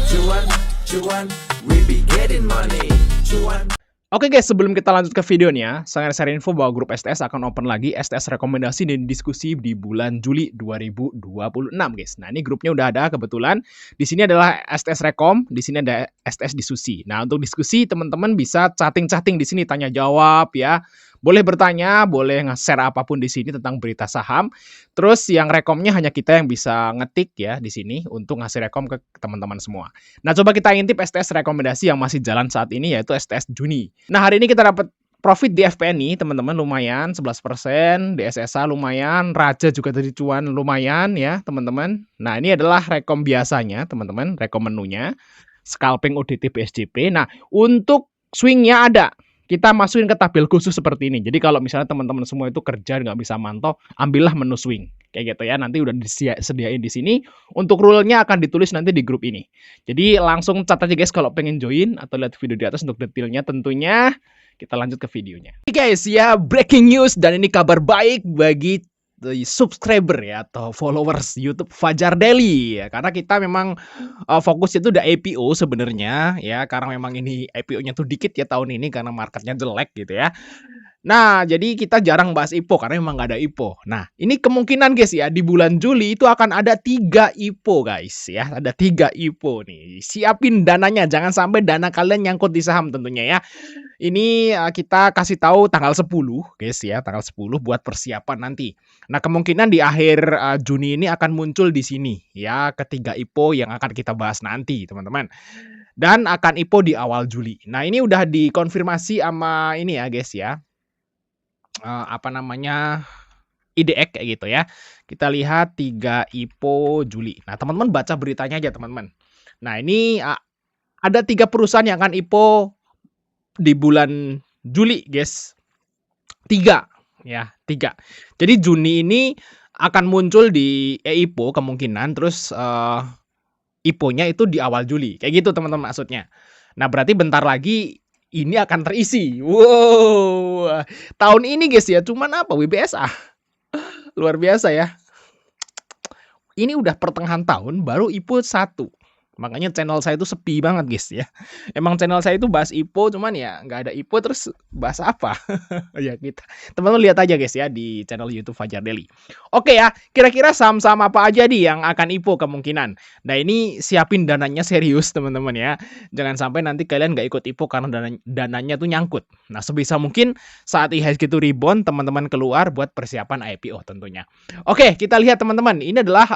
Cuan, cuan, we be getting money. Cuan. Oke guys, sebelum kita lanjut ke videonya, saya share info bahwa grup STS akan open lagi STS rekomendasi dan diskusi di bulan Juli 2026 guys. Nah, ini grupnya udah ada kebetulan. Di sini adalah STS Rekom, di sini ada STS Diskusi. Nah, untuk diskusi teman-teman bisa chatting-chatting di sini, tanya jawab ya. Boleh bertanya, boleh nge-share apapun di sini tentang berita saham. Terus yang rekomnya hanya kita yang bisa ngetik ya di sini untuk ngasih rekom ke teman-teman semua. Nah, coba kita intip STS rekomendasi yang masih jalan saat ini yaitu STS Juni. Nah, hari ini kita dapat profit di FPNI, teman-teman, lumayan 11%, di SSA lumayan, Raja juga tadi cuan lumayan ya, teman-teman. Nah, ini adalah rekom biasanya, teman-teman, rekom menunya. Scalping ODT BSJP. Nah, untuk swingnya ada. Kita masukin ke tabel khusus seperti ini. Jadi kalau misalnya teman-teman semua itu kerja nggak bisa mantau, ambillah menu swing. Kayak gitu ya. Nanti udah disediain di sini. Untuk rule-nya akan ditulis nanti di grup ini. Jadi langsung cat aja guys kalau pengen join atau lihat video di atas untuk detailnya tentunya. Kita lanjut ke videonya. Oke guys, ya breaking news dan ini kabar baik bagi subscriber ya atau followers YouTube Fajar Daily ya, karena kita memang fokus itu udah IPO sebenarnya ya, karena memang ini IPO-nya tuh dikit ya tahun ini karena marketnya jelek gitu ya. Nah, jadi kita jarang bahas IPO karena memang nggak ada IPO. Nah, ini kemungkinan guys ya di bulan Juli itu akan ada 3 IPO guys ya. Ada 3 IPO nih. Siapin dananya, jangan sampai dana kalian nyangkut di saham tentunya ya. Ini kita kasih tahu tanggal 10 guys ya, tanggal 10 buat persiapan nanti. Nah, kemungkinan di akhir Juni ini akan muncul di sini ya ketiga IPO yang akan kita bahas nanti, teman-teman. Dan akan IPO di awal Juli. Nah, ini udah dikonfirmasi sama ini ya guys ya. Apa namanya, IDX kayak gitu ya. Kita lihat 3 IPO Juli. Nah, teman-teman baca beritanya aja, teman-teman. Nah, ini ada 3 perusahaan yang akan IPO di bulan Juli, guys. 3 ya, 3. Jadi Juni ini akan muncul di IPO kemungkinan, terus IPO-nya itu di awal Juli. Kayak gitu, teman-teman maksudnya. Nah, berarti bentar lagi ini akan terisi. Wow, tahun ini guys ya, cuman apa, WBSA. Luar biasa ya. Ini udah pertengahan tahun baru IPO 1. Makanya channel saya itu sepi banget guys ya. Emang channel saya itu bahas IPO, cuman ya nggak ada IPO terus bahas apa? Ya kita teman-teman lihat aja guys ya di channel YouTube Fajar Daily. Oke ya, kira-kira saham-saham apa aja nih yang akan IPO kemungkinan. Nah, ini siapin dananya serius teman-teman ya. Jangan sampai nanti kalian nggak ikut IPO karena dananya tuh nyangkut. Nah, sebisa mungkin saat IHSG itu rebound, teman-teman keluar buat persiapan IPO tentunya. Oke, kita lihat teman-teman. Ini adalah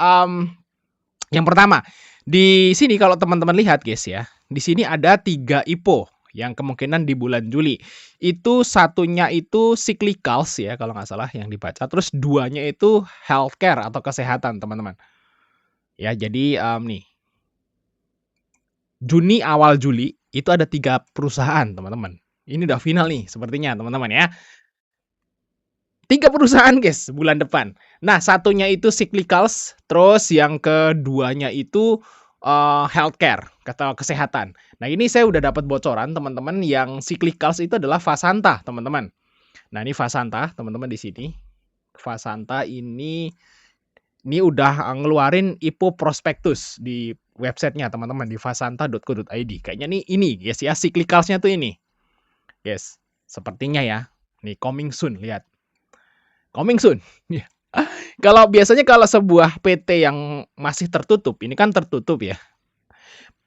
yang pertama. Di sini kalau teman-teman lihat guys ya, di sini ada 3 IPO yang kemungkinan di bulan Juli. Itu satunya itu cyclicals ya kalau nggak salah yang dibaca. Terus 2-nya itu healthcare atau kesehatan teman-teman. Ya jadi nih. Juni awal Juli itu ada 3 perusahaan teman-teman. Ini udah final nih sepertinya teman-teman ya. 3 perusahaan guys bulan depan. Nah, satunya itu cyclicals, terus yang keduanya itu healthcare atau kesehatan. Nah, ini saya udah dapat bocoran teman-teman, yang cyclicals itu adalah Fasanta, teman-teman. Nah, ini Fasanta, teman-teman di sini. Fasanta ini udah ngeluarin IPO prospektus di websitenya teman-teman di fasanta.co.id. Kayaknya nih ini guys ya, cyclicalsnya tuh ini. Guys, sepertinya ya. Nih coming soon, lihat. Coming soon. Kalau biasanya kalau sebuah PT yang masih tertutup, ini kan tertutup ya.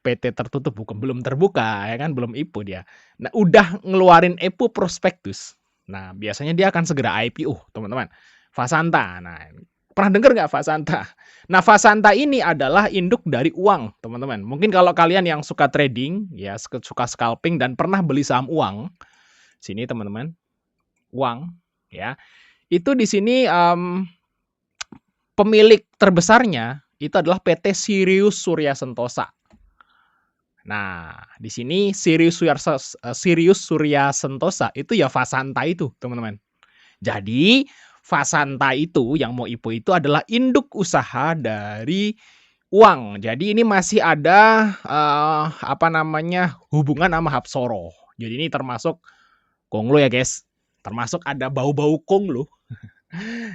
PT tertutup belum terbuka ya kan, belum IPO dia. Nah, udah ngeluarin IPO prospektus. Nah, biasanya dia akan segera IPO, teman-teman. Fasanta. Nah, pernah dengar nggak Fasanta? Nah, Fasanta ini adalah induk dari uang, teman-teman. Mungkin kalau kalian yang suka trading, ya suka scalping dan pernah beli saham uang, sini teman-teman, uang, ya. Itu di sini pemilik terbesarnya itu adalah PT Sirius Surya Sentosa. Nah, di sini Sirius Surya Sentosa itu ya Fasanta itu, teman-teman. Jadi, Fasanta itu yang mau IPO itu adalah induk usaha dari uang. Jadi ini masih ada apa namanya, hubungan sama Hapsoro. Jadi ini termasuk Konglo ya, guys. Termasuk ada bau-bau Konglo.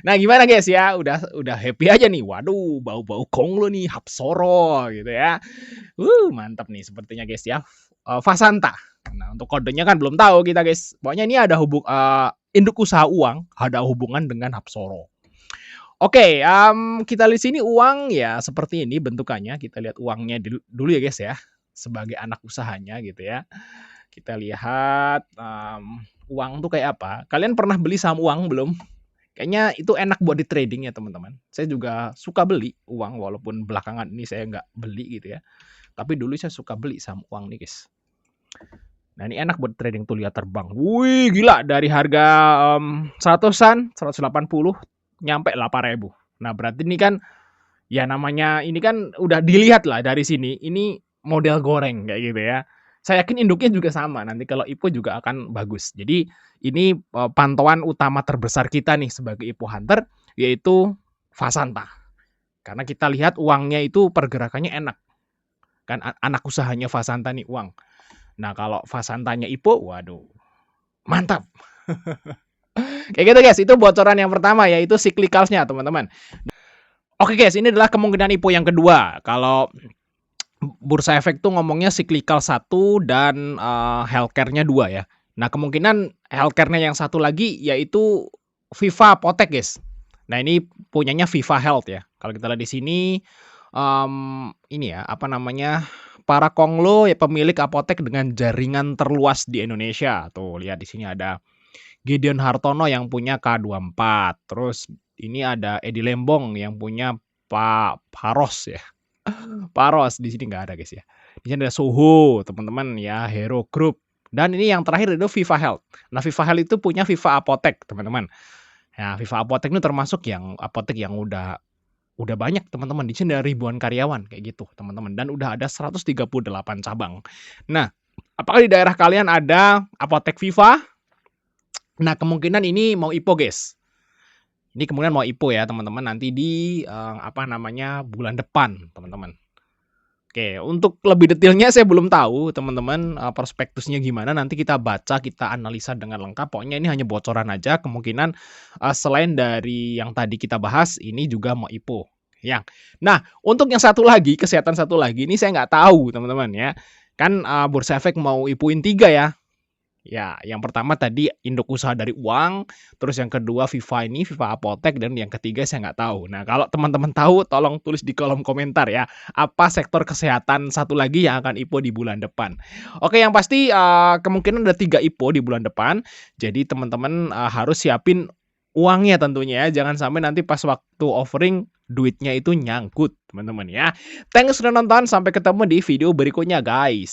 Nah, gimana guys ya? Udah happy aja nih. Waduh, bau-bau Konglo nih, Hapsoro gitu ya. Mantap nih sepertinya guys ya. Fasanta. Nah, untuk kodenya kan belum tahu kita guys. Pokoknya ini ada induk usaha uang, ada hubungan dengan Hapsoro. Oke, kita lihat sini uang ya seperti ini bentukannya. Kita lihat uangnya dulu ya guys ya. Sebagai anak usahanya gitu ya. Kita lihat uang tuh kayak apa. Kalian pernah beli saham uang belum? Kayaknya itu enak buat di trading ya teman-teman. Saya juga suka beli uang walaupun belakangan ini saya nggak beli gitu ya. Tapi dulu saya suka beli saham uang nih guys. Nah ini enak buat trading tuh, lihat terbang. Wih gila, dari harga 100-an, 180 nyampe 8.000. Nah berarti ini kan ya namanya ini kan udah dilihat lah dari sini. Ini model goreng kayak gitu ya. Saya yakin induknya juga sama. Nanti kalau IPO juga akan bagus. Jadi ini pantauan utama terbesar kita nih sebagai IPO hunter yaitu Fasanta. Karena kita lihat uangnya itu pergerakannya enak. Kan anak usahanya Fasanta nih uang. Nah, kalau Fasantanya IPO, waduh. Mantap. Kayak gitu guys, itu bocoran yang pertama yaitu cyclicals-nya teman-teman. Oke guys, ini adalah kemungkinan IPO yang kedua. Kalau Bursa Efek tuh ngomongnya cyclical 1 dan healthcare-nya 2 ya. Nah, kemungkinan healthcare-nya yang satu lagi yaitu Viva Apotek, guys. Nah, ini punyanya Viva Health ya. Kalau kita lihat di sini ini ya, apa namanya? Para konglo ya pemilik apotek dengan jaringan terluas di Indonesia. Tuh, lihat di sini ada Gideon Hartono yang punya K24. Terus ini ada Edi Lembong yang punya Pak Paros ya. Paros di sini nggak ada guys ya. Di sini ada Soho, teman-teman ya, Hero Group. Dan ini yang terakhir itu Viva Health. Nah, Viva Health itu punya Viva Apotek, teman-teman. Nah, Viva Apotek ini termasuk yang apotek yang udah banyak, teman-teman. Di sini ada ribuan karyawan kayak gitu, teman-teman. Dan udah ada 138 cabang. Nah, apakah di daerah kalian ada apotek Viva? Nah, kemungkinan ini mau IPO, guys. Ini kemungkinan mau IPO ya, teman-teman. Nanti di apa namanya bulan depan, teman-teman. Oke, untuk lebih detailnya saya belum tahu, teman-teman, prospektusnya gimana, nanti kita baca, kita analisa dengan lengkap. Pokoknya ini hanya bocoran aja, kemungkinan, selain dari yang tadi kita bahas, ini juga mau IPO, ya. Nah, untuk yang satu lagi, kesehatan satu lagi, ini saya nggak tahu, teman-teman, ya. Kan, Bursa Efek mau IPO-in 3 ya. Ya, yang pertama tadi induk usaha dari uang, terus yang kedua Viva ini, Viva Apotek, dan yang ketiga saya nggak tahu. Nah, kalau teman-teman tahu tolong tulis di kolom komentar ya, apa sektor kesehatan satu lagi yang akan IPO di bulan depan. Oke, yang pasti kemungkinan ada 3 IPO di bulan depan, jadi teman-teman harus siapin uangnya tentunya ya, jangan sampai nanti pas waktu offering duitnya itu nyangkut, teman-teman ya. Thanks sudah nonton, sampai ketemu di video berikutnya guys.